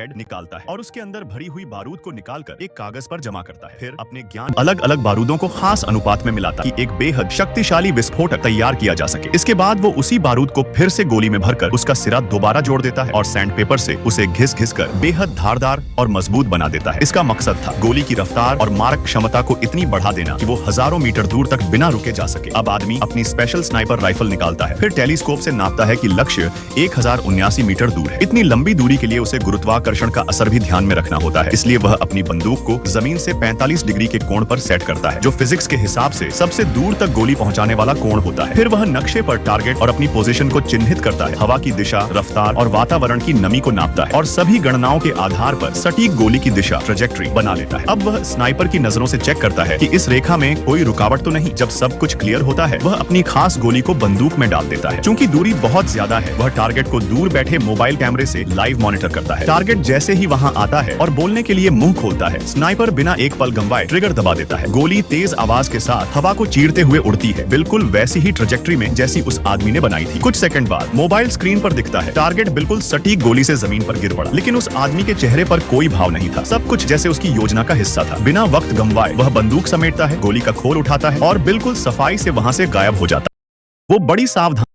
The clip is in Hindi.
हेड निकालता है और उसके अंदर भरी हुई बारूद को निकालकर एक कागज पर जमा करता है। फिर अपने ज्ञान अलग अलग बारूदों को खास अनुपात में मिलाता है कि एक बेहद शक्तिशाली विस्फोटक तैयार किया जा सके। इसके बाद वो उसी बारूद को फिर से गोली में भरकर उसका सिरा दोबारा जोड़ देता है और सैंड पेपर से उसे घिस घिस कर बेहद धारदार और मजबूत बना देता है। इसका मकसद था गोली की रफ्तार और मारक क्षमता को इतनी बढ़ा देना कि वो हजारों मीटर दूर तक बिना रुके जा सके। अब आदमी अपनी स्पेशल स्नाइपर राइफल निकालता है, फिर टेलीस्कोप से नापता है कि लक्ष्य 1079 मीटर दूर है। इतनी लंबी दूरी के लिए उसे गुरुत्वाकर्षण का असर भी ध्यान में रखना होता है, इसलिए वह अपनी बंदूक को जमीन से 45 डिग्री के कोण पर सेट करता है, जो फिजिक्स के हिसाब से सबसे दूर तक गोली पहुंचाने वाला कोण होता है। फिर वह नक्शे पर टारगेट और अपनी पोजीशन को चिन्हित करता है, हवा की दिशा, रफ्तार और वातावरण की नमी को नापता है और सभी गणनाओं के आधार पर सटीक गोली की दिशा ट्रैजेक्टरी बना लेता है। अब वह स्नाइपर की नजरों से चेक करता है कि इस रेखा में कोई रुकावट तो नहीं। जब सब कुछ क्लियर होता है, वह अपनी खास गोली को बंदूक में डाल देता है। चूंकि दूरी बहुत ज्यादा है, वह टारगेट को दूर बैठे मोबाइल कैमरे से लाइव मॉनिटर करता है। टारगेट जैसे ही वहां आता है और बोलने के लिए मुंह खोलता है, स्नाइपर बिना एक पल गंवाए ट्रिगर दबा देता है। गोली तेज आवाज के साथ हवा को चीरते हुए उड़ती है, बिल्कुल वैसी ही ट्रैजेक्टरी में जैसी उस आदमी ने बनाई थी। कुछ सेकंड बाद मोबाइल स्क्रीन पर दिखता है, टारगेट बिल्कुल सटीक गोली से जमीन पर गिर पड़ा, लेकिन उस आदमी के चेहरे पर कोई भाव नहीं था। सब कुछ जैसे उसकी योजना का हिस्सा था। बिना वक्त गंवाए वह बंदूक समेटता है, गोली का खोल उठाता है और बिल्कुल सफाई से वहां से गायब हो जाता है। वो बड़ी सावधानी